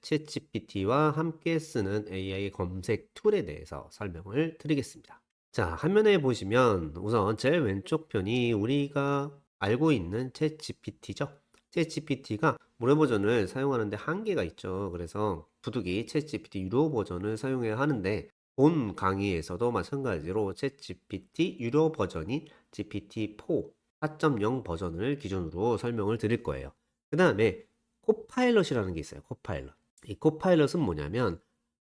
챗GPT와 함께 쓰는 AI 검색 툴에 대해서 설명을 드리겠습니다. 자, 화면에 보시면 우선 제일 왼쪽 편이 우리가 알고 있는 챗GPT죠. 챗GPT가 무료 버전을 사용하는데 한계가 있죠. 그래서 부득이 챗GPT 유료 버전을 사용해야 하는데 본 강의에서도 마찬가지로 챗GPT 유료 버전인 GPT-4 4.0 버전을 기준으로 설명을 드릴 거예요. 그 다음에 코파일럿이라는 게 있어요. 코파일럿. 이 코파일럿은 뭐냐면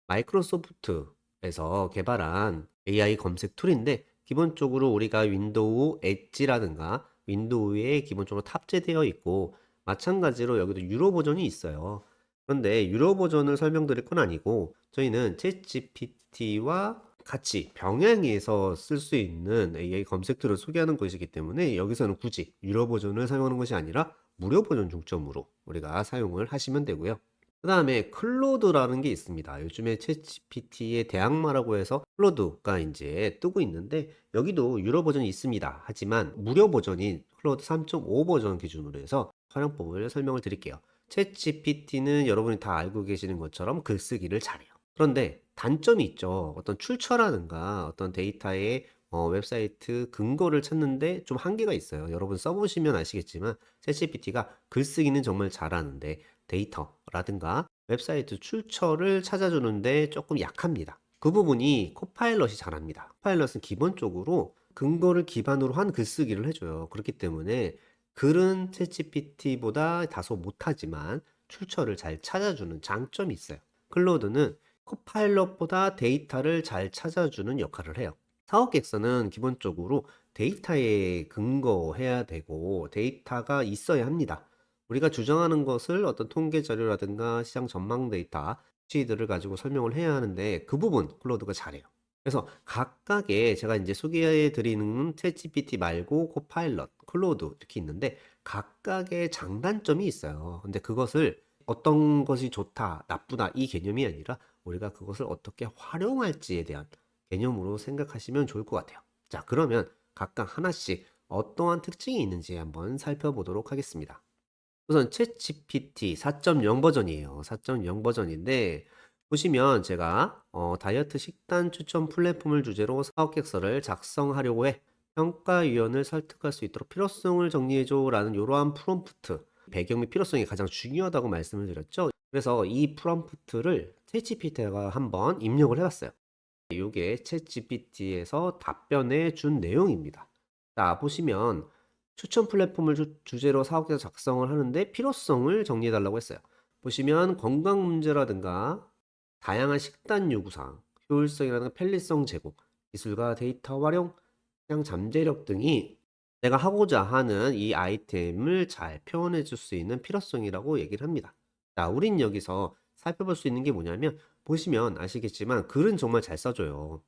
마이크로소프트에서 개발한 AI 검색 툴인데 기본적으로 우리가 윈도우 엣지라든가 윈도우에 기본적으로 탑재되어 있고 마찬가지로 여기도 유료 버전이 있어요. 그런데 유료 버전을 설명드릴 건 아니고 저희는 챗GPT와 같이 병행해서 쓸 수 있는 AI 검색 툴을 소개하는 것이기 때문에 여기서는 굳이 유료 버전을 사용하는 것이 아니라 무료 버전 중점으로 우리가 사용을 하시면 되고요. 그 다음에 클로드라는 게 있습니다. 요즘에 챗GPT의 대항마라고 해서 클로드가 이제 뜨고 있는데 여기도 유료 버전이 있습니다. 하지만 무료 버전인 클로드 3.5 버전 기준으로 해서 활용법을 설명을 드릴게요. 챗GPT는 여러분이 다 알고 계시는 것처럼 글쓰기를 잘해요. 그런데 단점이 있죠. 어떤 출처라든가 어떤 데이터의 웹사이트 근거를 찾는데 좀 한계가 있어요. 여러분 써보시면 아시겠지만 챗GPT가 글쓰기는 정말 잘하는데 데이터라든가 웹사이트 출처를 찾아주는데 조금 약합니다. 그 부분이 코파일럿이 잘합니다. 코파일럿은 기본적으로 근거를 기반으로 한 글쓰기를 해줘요. 그렇기 때문에 글은 챗GPT보다 다소 못하지만 출처를 잘 찾아주는 장점이 있어요. 클로드는 코파일럿보다 데이터를 잘 찾아주는 역할을 해요. 사업객서는 기본적으로 데이터에 근거해야 되고 데이터가 있어야 합니다. 우리가 주장하는 것을 어떤 통계 자료라든가 시장 전망 데이터, 수치들을 가지고 설명을 해야 하는데 그 부분 클로드가 잘해요. 그래서 각각의 제가 이제 소개해 드리는 챗GPT 말고 코파일럿, 클로드 이렇게 있는데 각각의 장단점이 있어요. 근데 그것을 어떤 것이 좋다, 나쁘다 이 개념이 아니라 우리가 그것을 어떻게 활용할지에 대한 개념으로 생각하시면 좋을 것 같아요. 자, 그러면 각각 하나씩 어떠한 특징이 있는지 한번 살펴보도록 하겠습니다. 우선 챗GPT 4.0 버전이에요. 4.0 버전인데 보시면 제가 다이어트 식단 추천 플랫폼을 주제로 사업계획서를 작성하려고 해. 평가위원을 설득할 수 있도록 필요성을 정리해줘 라는 이러한 프롬프트 배경 및 필요성이 가장 중요하다고 말씀을 드렸죠. 그래서 이 프롬프트를 챗GPT가 한번 입력을 해봤어요. 이게 챗GPT에서 답변해 준 내용입니다. 자, 보시면 추천 플랫폼을 주제로 사업계획 작성을 하는데 필요성을 정리해 달라고 했어요. 보시면 건강 문제라든가 다양한 식단 요구사항, 효율성이라든가 편리성 제고, 기술과 데이터 활용, 시장 잠재력 등이 내가 하고자 하는 이 아이템을 잘 표현해 줄 수 있는 필요성이라고 얘기를 합니다. 자, 우린 여기서 살펴볼 수 있는 게 뭐냐면 보시면 아시겠지만 글은 정말 잘 써줘요.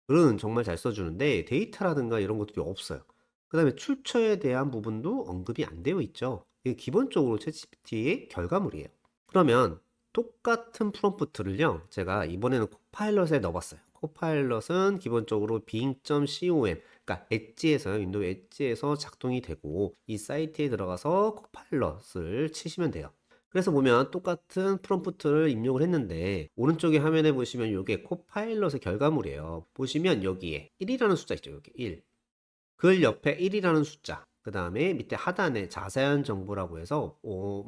글은 정말 잘 써주는데 데이터라든가 이런 것들이 없어요. 그 다음에 출처에 대한 부분도 언급이 안 되어 있죠. 이게 기본적으로 챗GPT의 결과물이에요. 그러면 똑같은 프롬프트를요, 제가 이번에는 코파일럿에 넣어봤어요. 코파일럿은 기본적으로 bing.com, 그러니까 엣지에서요, 윈도우 엣지에서 작동이 되고 이 사이트에 들어가서 코파일럿을 치시면 돼요. 그래서 보면 똑같은 프롬프트를 입력을 했는데 오른쪽에 화면에 보시면 이게 코파일럿의 결과물이에요. 보시면 여기에 1이라는 숫자 있죠. 여기 1. 글 옆에 1이라는 숫자. 그 다음에 밑에 하단에 자세한 정보라고 해서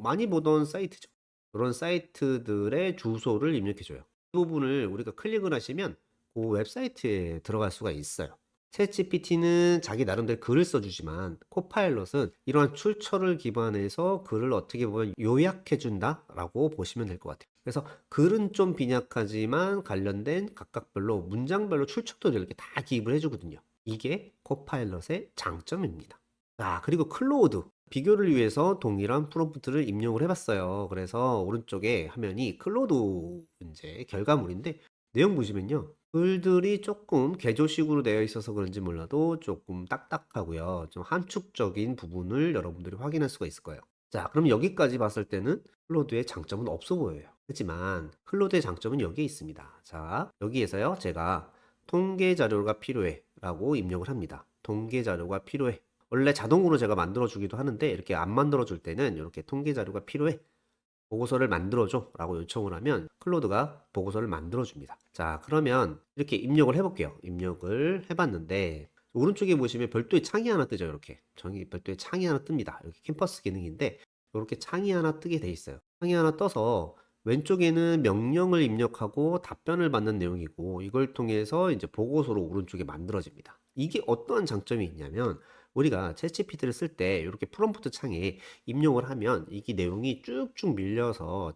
많이 보던 사이트죠. 그런 사이트들의 주소를 입력해줘요. 이 부분을 우리가 클릭을 하시면 그 웹사이트에 들어갈 수가 있어요. 챗GPT는 자기 나름대로 글을 써주지만 코파일럿은 이러한 출처를 기반해서 글을 어떻게 보면 요약해준다라고 보시면 될 것 같아요. 그래서 글은 좀 빈약하지만 관련된 각각별로 문장별로 출처도 이렇게 다 기입을 해주거든요. 이게 코파일럿의 장점입니다. 자, 그리고 클로우드. 비교를 위해서 동일한 프롬프트를 입력을 해봤어요. 그래서 오른쪽에 화면이 클로드 이제 결과물인데 내용 보시면요. 글들이 조금 개조식으로 되어 있어서 그런지 몰라도 조금 딱딱하고요. 좀 함축적인 부분을 여러분들이 확인할 수가 있을 거예요. 자, 그럼 여기까지 봤을 때는 클로드의 장점은 없어 보여요. 하지만 클로드의 장점은 여기에 있습니다. 자, 여기에서요. 제가 통계 자료가 필요해 라고 입력을 합니다. 통계 자료가 필요해. 원래 자동으로 제가 만들어 주기도 하는데 이렇게 안 만들어 줄 때는 이렇게 통계 자료가 필요해 보고서를 만들어줘 라고 요청을 하면 클로드가 보고서를 만들어줍니다. 자, 그러면 이렇게 입력을 해볼게요. 입력을 해봤는데 오른쪽에 보시면 별도의 창이 하나 뜨죠. 이렇게 별도의 창이 하나 뜹니다. 이렇게 캠퍼스 기능인데 이렇게 창이 하나 뜨게 돼 있어요. 창이 하나 떠서 왼쪽에는 명령을 입력하고 답변을 받는 내용이고 이걸 통해서 이제 보고서로 오른쪽에 만들어집니다. 이게 어떠한 장점이 있냐면 우리가 챗GPT를 쓸 때 이렇게 프롬프트 창에 입력을 하면 이게 내용이 쭉쭉 밀려서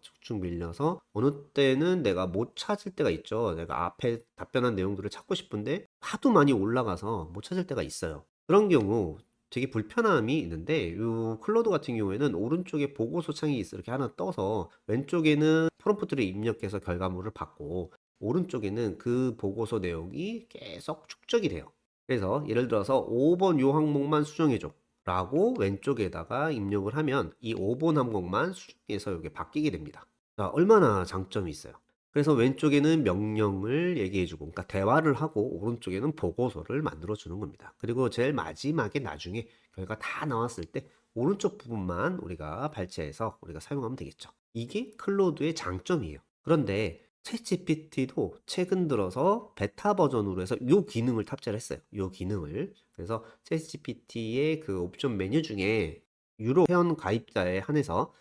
어느 때는 내가 못 찾을 때가 있죠. 내가 앞에 답변한 내용들을 찾고 싶은데 하도 많이 올라가서 못 찾을 때가 있어요. 그런 경우 되게 불편함이 있는데 이 클로드 같은 경우에는 오른쪽에 보고서 창이 이렇게 하나 떠서 왼쪽에는 프롬프트를 입력해서 결과물을 받고 오른쪽에는 그 보고서 내용이 계속 축적이 돼요. 그래서 예를 들어서 5번 요 항목만 수정해줘 라고 왼쪽에다가 입력을 하면 이 5번 항목만 수정해서 이게 바뀌게 됩니다. 자, 얼마나 장점이 있어요. 그래서 왼쪽에는 명령을 얘기해주고, 그러니까 대화를 하고, 오른쪽에는 보고서를 만들어주는 겁니다. 그리고 제일 마지막에 나중에 결과 다 나왔을 때, 오른쪽 부분만 우리가 발췌해서 우리가 사용하면 되겠죠. 이게 클로드의 장점이에요. 그런데 챗GPT도 최근 들어서 베타 버전으로 해서 이 기능을 탑재를 했어요. 이 기능을. 그래서 챗GPT의 그 옵션 메뉴 중에 유료 회원 가입자에 한해서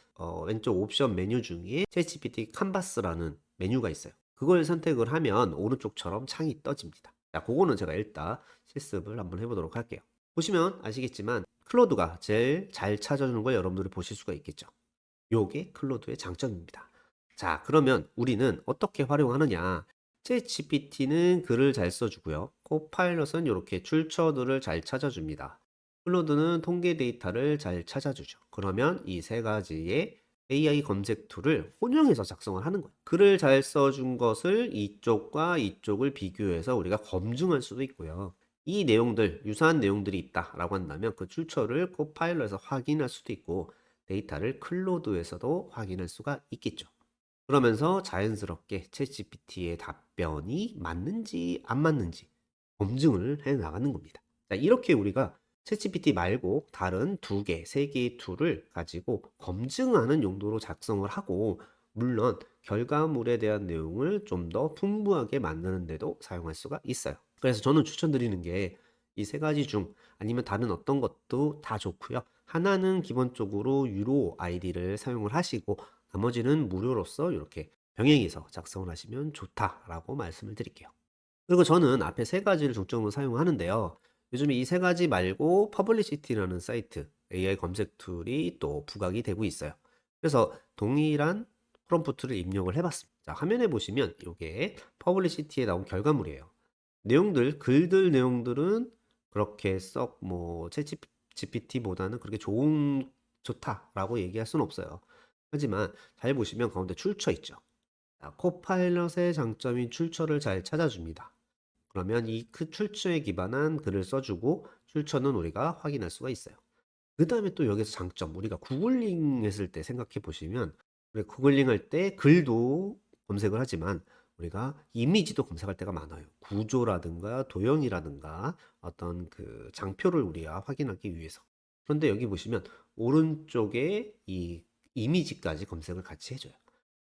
왼쪽 옵션 메뉴 중에 챗GPT 칸바스라는 메뉴가 있어요. 그걸 선택을 하면 오른쪽처럼 창이 떠집니다. 자, 그거는 제가 일단 실습을 한번 해보도록 할게요. 보시면 아시겠지만 클로드가 제일 잘 찾아주는 걸 여러분들이 보실 수가 있겠죠. 요게 클로드의 장점입니다. 자, 그러면 우리는 어떻게 활용하느냐? 챗GPT는 글을 잘 써주고요. 코파일럿은 이렇게 출처들을 잘 찾아줍니다. 클로드는 통계 데이터를 잘 찾아주죠. 그러면 이 세 가지의 AI 검색 툴을 혼용해서 작성을 하는 거예요. 글을 잘 써준 것을 이쪽과 이쪽을 비교해서 우리가 검증할 수도 있고요. 이 내용들, 유사한 내용들이 있다라고 한다면 그 출처를 코파일럿에서 확인할 수도 있고 데이터를 클로드에서도 확인할 수가 있겠죠. 그러면서 자연스럽게 챗GPT의 답변이 맞는지 안 맞는지 검증을 해 나가는 겁니다. 자, 이렇게 우리가 챗GPT 말고 다른 두 개, 세 개의 툴을 가지고 검증하는 용도로 작성을 하고 물론 결과물에 대한 내용을 좀 더 풍부하게 만드는 데도 사용할 수가 있어요. 그래서 저는 추천드리는 게 이 세 가지 중 아니면 다른 어떤 것도 다 좋고요. 하나는 기본적으로 유료 아이디를 사용을 하시고 나머지는 무료로서 이렇게 병행해서 작성을 하시면 좋다라고 말씀을 드릴게요. 그리고 저는 앞에 세 가지를 중점으로 사용하는데요. 요즘에 이 세 가지 말고 퍼블리시티라는 사이트 AI 검색 툴이 또 부각이 되고 있어요. 그래서 동일한 프롬프트를 입력을 해봤습니다. 자, 화면에 보시면 이게 퍼블리시티에 나온 결과물이에요. 글들 내용들은 그렇게 썩 뭐 챗 GPT보다는 그렇게 좋다라고 얘기할 수는 없어요. 하지만 잘 보시면 가운데 출처 있죠. 자, 코파일럿의 장점인 출처를 잘 찾아줍니다. 그러면 이 그 출처에 기반한 글을 써주고 출처는 우리가 확인할 수가 있어요. 그 다음에 또 여기서 장점, 우리가 구글링 했을 때 생각해 보시면 우리 구글링 할 때 글도 검색을 하지만 우리가 이미지도 검색할 때가 많아요. 구조라든가 도형이라든가 어떤 그 장표를 우리가 확인하기 위해서. 그런데 여기 보시면 오른쪽에 이 이미지까지 검색을 같이 해줘요.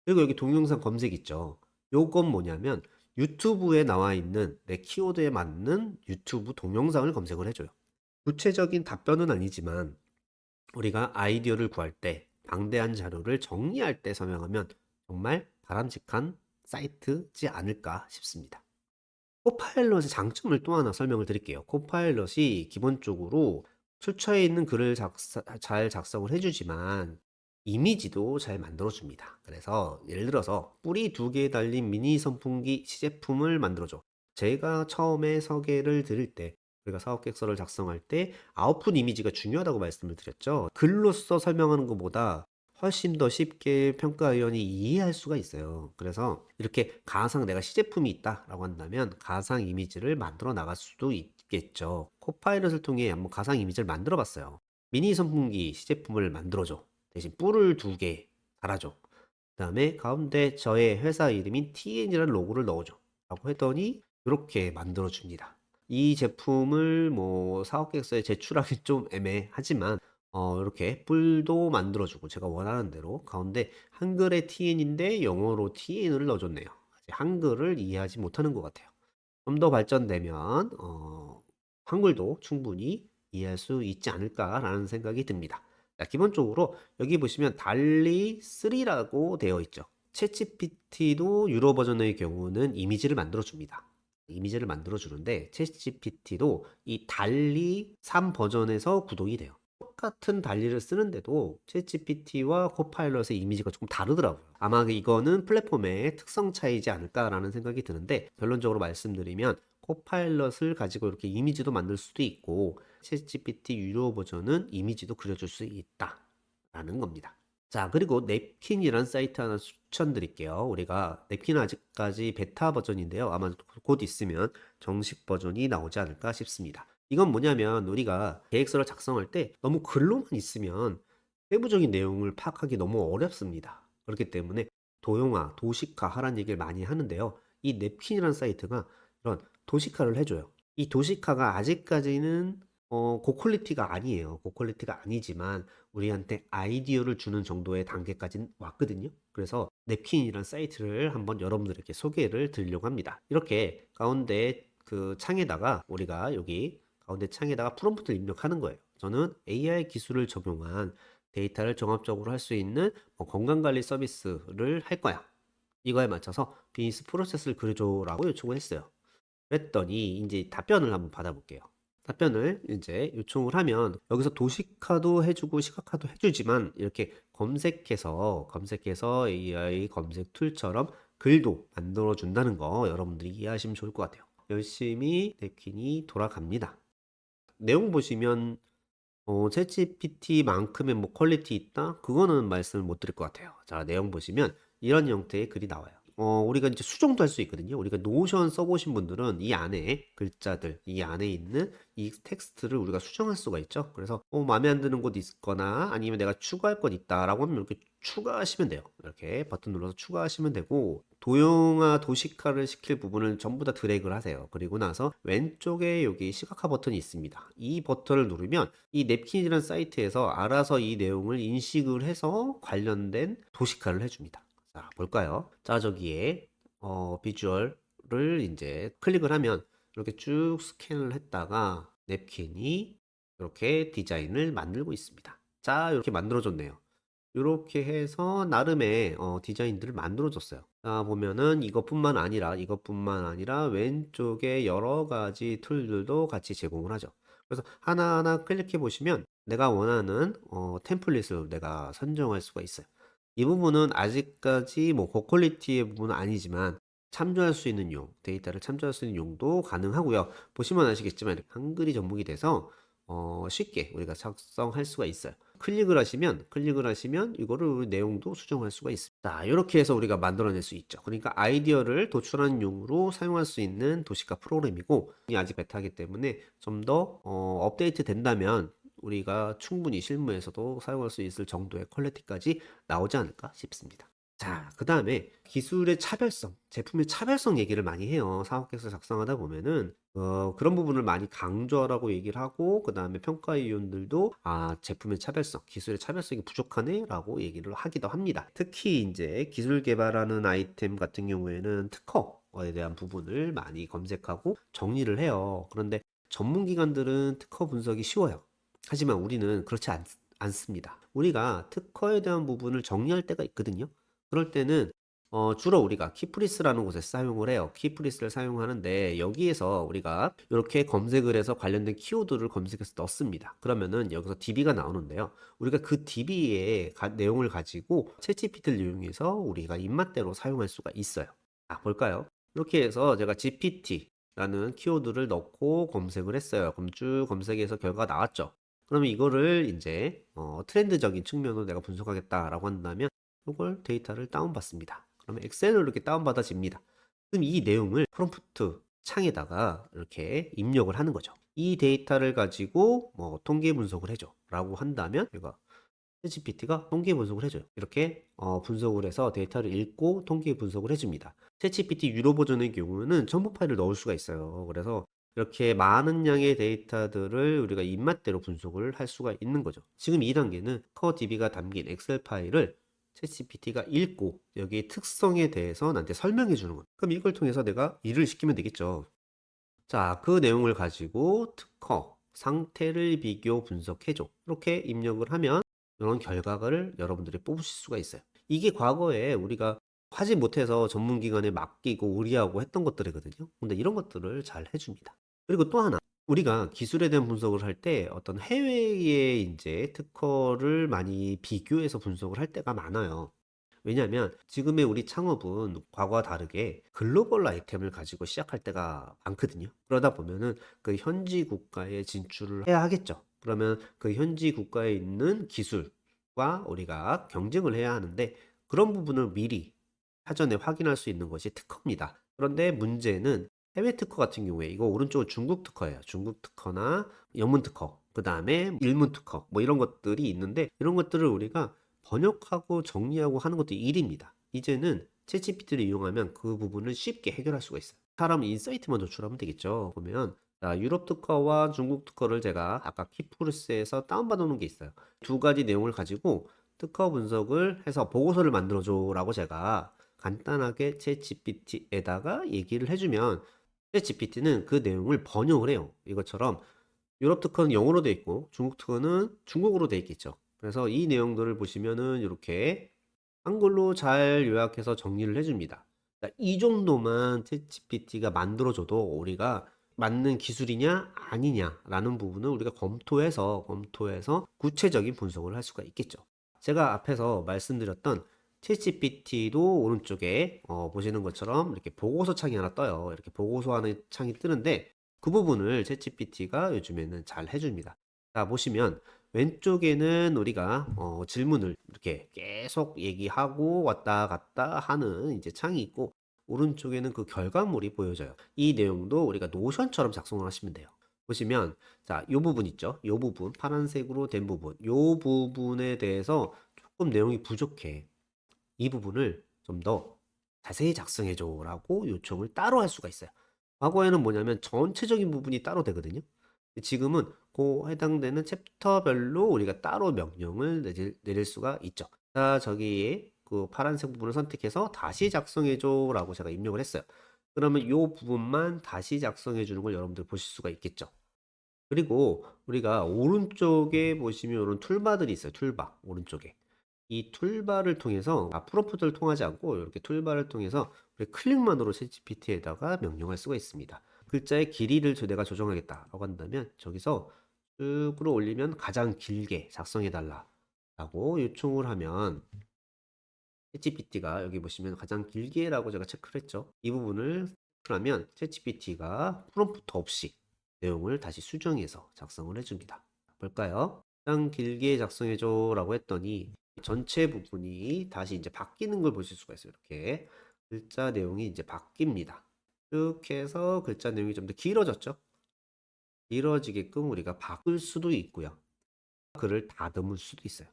그리고 여기 동영상 검색 있죠. 요건 뭐냐면 유튜브에 나와 있는 내 키워드에 맞는 유튜브 동영상을 검색을 해줘요. 구체적인 답변은 아니지만 우리가 아이디어를 구할 때 방대한 자료를 정리할 때 사용하면 정말 바람직한 사이트지 않을까 싶습니다. 코파일럿의 장점을 또 하나 설명을 드릴게요. 코파일럿이 기본적으로 출처에 있는 글을 잘 작성을 해주지만 이미지도 잘 만들어줍니다. 그래서 예를 들어서 뿌리 두 개 달린 미니 선풍기 시제품을 만들어줘. 제가 처음에 소개를 드릴 때 우리가 사업계획서를 작성할 때 아웃풋 이미지가 중요하다고 말씀을 드렸죠. 글로써 설명하는 것보다 훨씬 더 쉽게 평가위원이 이해할 수가 있어요. 그래서 이렇게 가상 내가 시제품이 있다라고 한다면 가상 이미지를 만들어 나갈 수도 있겠죠. 코파일럿을 통해 한번 가상 이미지를 만들어 봤어요. 미니 선풍기 시제품을 만들어줘. 대신 뿔을 두 개 달아줘. 그 다음에 가운데 저의 회사 이름인 TN이라는 로고를 넣어줘. 라고 했더니 이렇게 만들어 줍니다. 이 제품을 뭐 사업계획서에 제출하기 좀 애매하지만 이렇게 뿔도 만들어주고 제가 원하는 대로 가운데 한글의 TN인데 영어로 TN을 넣어줬네요. 아직 한글을 이해하지 못하는 것 같아요. 좀 더 발전되면 한글도 충분히 이해할 수 있지 않을까라는 생각이 듭니다. 자, 기본적으로 여기 보시면 달리 3라고 되어 있죠. 챗GPT도 유로 버전의 경우는 이미지를 만들어 줍니다. 이미지를 만들어 주는데 챗GPT도 이 달리 3 버전에서 구동이 돼요. 똑같은 달리를 쓰는데도 챗GPT와 코파일럿의 이미지가 조금 다르더라고요. 아마 이거는 플랫폼의 특성 차이지 않을까라는 생각이 드는데, 결론적으로 말씀드리면 코파일럿을 가지고 이렇게 이미지도 만들 수도 있고 챗GPT 유료 버전은 이미지도 그려줄 수 있다라는 겁니다. 자, 그리고 냅킨이라는 사이트 하나 추천드릴게요. 우리가 냅킨은 아직까지 베타 버전인데요. 아마 곧 있으면 정식 버전이 나오지 않을까 싶습니다. 이건 뭐냐면 우리가 계획서를 작성할 때 너무 글로만 있으면 세부적인 내용을 파악하기 너무 어렵습니다. 그렇기 때문에 도형화, 도식화하라는 얘기를 많이 하는데요. 이 냅킨이라는 사이트가 이런 도식화를 해줘요. 이 도식화가 아직까지는 고퀄리티가 아니에요. 고퀄리티가 아니지만 우리한테 아이디어를 주는 정도의 단계까지는 왔거든요. 그래서 냅킨이라는 사이트를 한번 여러분들에게 소개를 드리려고 합니다. 이렇게 가운데 그 창에다가 우리가 여기 가운데 창에다가 프롬프트를 입력하는 거예요. 저는 AI 기술을 적용한 데이터를 종합적으로 할 수 있는 건강관리 서비스를 할 거야. 이거에 맞춰서 비즈니스 프로세스를 그려줘라고 요청을 했어요. 그랬더니 이제 답변을 한번 받아볼게요. 답변을 이제 요청을 하면 여기서 도식화도 해주고 시각화도 해주지만 이렇게 검색해서 AI 검색 툴처럼 글도 만들어 준다는 거 여러분들이 이해하시면 좋을 것 같아요. 열심히 냅킨이 돌아갑니다. 내용 보시면 챗GPT만큼의 뭐 퀄리티 있다? 그거는 말씀을 못 드릴 것 같아요. 자, 내용 보시면 이런 형태의 글이 나와요. 우리가 이제 수정도 할 수 있거든요. 우리가 노션 써보신 분들은 이 안에 글자들, 이 안에 있는 이 텍스트를 우리가 수정할 수가 있죠. 그래서 마음에 안 드는 곳 있거나 아니면 내가 추가할 것 있다라고 하면 이렇게 추가하시면 돼요. 이렇게 버튼 눌러서 추가하시면 되고, 도형화, 도식화를 시킬 부분을 전부 다 드래그를 하세요. 그리고 나서 왼쪽에 여기 시각화 버튼이 있습니다. 이 버튼을 누르면 이 냅킨이라는 사이트에서 알아서 이 내용을 인식을 해서 관련된 도식화를 해줍니다. 자, 볼까요? 자, 저기에 비주얼을 이제 클릭을 하면 이렇게 쭉 스캔을 했다가 냅킨이 이렇게 디자인을 만들고 있습니다. 자, 이렇게 만들어졌네요. 이렇게 해서 나름의 디자인들을 만들어줬어요. 자, 보면은 이것뿐만 아니라 왼쪽에 여러 가지 툴들도 같이 제공을 하죠. 그래서 하나하나 클릭해 보시면 내가 원하는 템플릿을 내가 선정할 수가 있어요. 이 부분은 아직까지 뭐 고퀄리티의 부분은 아니지만 참조할 수 있는 데이터를 참조할 수 있는 용도 가능하고요. 보시면 아시겠지만 이렇게 한글이 접목이 돼서 쉽게 우리가 작성할 수가 있어요. 클릭을 하시면 이거를 내용도 수정할 수가 있습니다. 이렇게 해서 우리가 만들어낼 수 있죠. 그러니까 아이디어를 도출하는 용으로 사용할 수 있는 도시카 프로그램이고, 이 아직 베타이기 때문에 좀 더 업데이트 된다면 우리가 충분히 실무에서도 사용할 수 있을 정도의 퀄리티까지 나오지 않을까 싶습니다. 자, 그 다음에 기술의 차별성, 제품의 차별성 얘기를 많이 해요. 사업계획서 작성하다 보면은 그런 부분을 많이 강조하라고 얘기를 하고, 그 다음에 평가위원들도 제품의 차별성, 기술의 차별성이 부족하네라고 얘기를 하기도 합니다. 특히 이제 기술 개발하는 아이템 같은 경우에는 특허에 대한 부분을 많이 검색하고 정리를 해요. 그런데 전문기관들은 특허 분석이 쉬워요. 하지만 우리는 그렇지 않습니다. 우리가 특허에 대한 부분을 정리할 때가 있거든요. 그럴 때는 주로 우리가 키프리스라는 곳에 사용을 해요. 키프리스를 사용하는데 여기에서 우리가 이렇게 검색을 해서 관련된 키워드를 검색해서 넣습니다. 그러면은 여기서 DB가 나오는데요. 우리가 그 DB의 내용을 가지고 챗GPT를 이용해서 우리가 입맛대로 사용할 수가 있어요. 볼까요? 이렇게 해서 제가 GPT라는 키워드를 넣고 검색을 했어요. 그럼 쭉 검색해서 결과가 나왔죠. 그러면 이거를 이제 트렌드적인 측면으로 내가 분석하겠다라고 한다면 이걸 데이터를 다운받습니다. 그러면 엑셀로 이렇게 다운받아집니다. 그럼 이 내용을 프롬프트 창에다가 이렇게 입력을 하는 거죠. 이 데이터를 가지고 뭐 통계 분석을 해줘 라고 한다면 얘가 챗GPT가 통계 분석을 해줘요. 이렇게 분석을 해서 데이터를 읽고 통계 분석을 해줍니다. 챗GPT 유료 버전의 경우는 첨부 파일을 넣을 수가 있어요. 그래서 이렇게 많은 양의 데이터들을 우리가 입맛대로 분석을 할 수가 있는 거죠. 지금 2단계는 커DB가 담긴 엑셀 파일을 챗GPT가 읽고 여기에 특성에 대해서 나한테 설명해 주는 거예요. 그럼 이걸 통해서 내가 일을 시키면 되겠죠. 자, 그 내용을 가지고 특허, 상태를 비교 분석해줘. 이렇게 입력을 하면 이런 결과를 여러분들이 뽑으실 수가 있어요. 이게 과거에 우리가 하지 못해서 전문기관에 맡기고 의뢰하고 했던 것들이거든요. 근데 이런 것들을 잘 해줍니다. 그리고 또 하나, 우리가 기술에 대한 분석을 할 때 어떤 해외의 이제 특허를 많이 비교해서 분석을 할 때가 많아요. 왜냐하면 지금의 우리 창업은 과거와 다르게 글로벌 아이템을 가지고 시작할 때가 많거든요. 그러다 보면은 그 현지 국가에 진출을 해야 하겠죠. 그러면 그 현지 국가에 있는 기술과 우리가 경쟁을 해야 하는데 그런 부분을 미리 사전에 확인할 수 있는 것이 특허입니다. 그런데 문제는 해외 특허 같은 경우에 이거 오른쪽은 중국 특허예요. 중국 특허나 영문 특허, 그 다음에 일문 특허 뭐 이런 것들이 있는데 이런 것들을 우리가 번역하고 정리하고 하는 것도 일입니다. 이제는 챗GPT를 이용하면 그 부분을 쉽게 해결할 수가 있어요. 사람 인사이트만 도출하면 되겠죠. 그러면 자, 유럽 특허와 중국 특허를 제가 아까 키프루스에서 다운받아 놓은 게 있어요. 두 가지 내용을 가지고 특허 분석을 해서 보고서를 만들어줘라고 제가 간단하게 챗GPT에다가 얘기를 해주면 챗GPT는 그 내용을 번역을 해요. 이것처럼 유럽 특허는 영어로 돼 있고 중국 특허는 중국어로 돼 있겠죠. 그래서 이 내용들을 보시면은 이렇게 한글로 잘 요약해서 정리를 해줍니다. 그러니까 이 정도만 챗GPT가 만들어줘도 우리가 맞는 기술이냐 아니냐라는 부분을 우리가 검토해서 구체적인 분석을 할 수가 있겠죠. 제가 앞에서 말씀드렸던 챗GPT도 오른쪽에 보시는 것처럼 이렇게 보고서 창이 하나 떠요. 이렇게 보고서 하는 창이 뜨는데 그 부분을 챗GPT가 요즘에는 잘 해줍니다. 자, 보시면 왼쪽에는 우리가 질문을 이렇게 계속 얘기하고 왔다 갔다 하는 이제 창이 있고 오른쪽에는 그 결과물이 보여져요. 이 내용도 우리가 노션처럼 작성을 하시면 돼요. 보시면 자, 요 부분 있죠? 요 부분 파란색으로 된 부분. 요 부분에 대해서 조금 내용이 부족해. 이 부분을 좀 더 자세히 작성해 줘라고 요청을 따로 할 수가 있어요. 과거에는 뭐냐면 전체적인 부분이 따로 되거든요. 지금은 그 해당되는 챕터별로 우리가 따로 명령을 내릴 수가 있죠. 자, 저기 그 파란색 부분을 선택해서 다시 작성해 줘라고 제가 입력을 했어요. 그러면 이 부분만 다시 작성해 주는 걸 여러분들 보실 수가 있겠죠. 그리고 우리가 오른쪽에 보시면 이런 툴바들이 있어요. 툴바 오른쪽에. 이 툴바를 통해서 프롬프트를 통하지 않고 이렇게 툴바를 통해서 우리 클릭만으로 챗GPT에다가 명령할 수가 있습니다. 글자의 길이를 내가 조정하겠다라고 한다면 저기서 쭉 끌어올리면 가장 길게 작성해 달라라고 요청을 하면 챗GPT가 여기 보시면 가장 길게라고 제가 체크를 했죠. 이 부분을 체크하면 챗GPT가 프롬프트 없이 내용을 다시 수정해서 작성을 해줍니다. 볼까요? 가장 길게 작성해줘라고 했더니 전체 부분이 다시 이제 바뀌는 걸 보실 수가 있어요. 이렇게 글자 내용이 이제 바뀝니다. 쭉 해서 글자 내용이 좀 더 길어졌죠. 길어지게끔 우리가 바꿀 수도 있고요. 글을 다듬을 수도 있어요.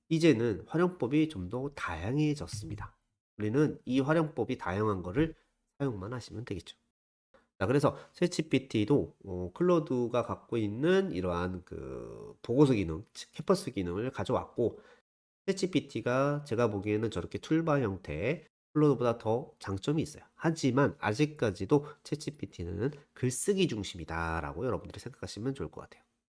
이제는 활용법이 좀 더 다양해졌습니다. 우리는 이 활용법이 다양한 거를 사용만 하시면 되겠죠. 자, 그래서 챗GPT도 클로드가 갖고 있는 이러한 그 보고서 기능, 캐퍼스 기능을 가져왔고 챗GPT가 제가 보기에는 저렇게 툴바 형태 클로드보다 더 장점이 있어요. 하지만 아직까지도 챗GPT는 글쓰기 중심이다라고 여러분들이 생각하시면 좋을 것 같아요.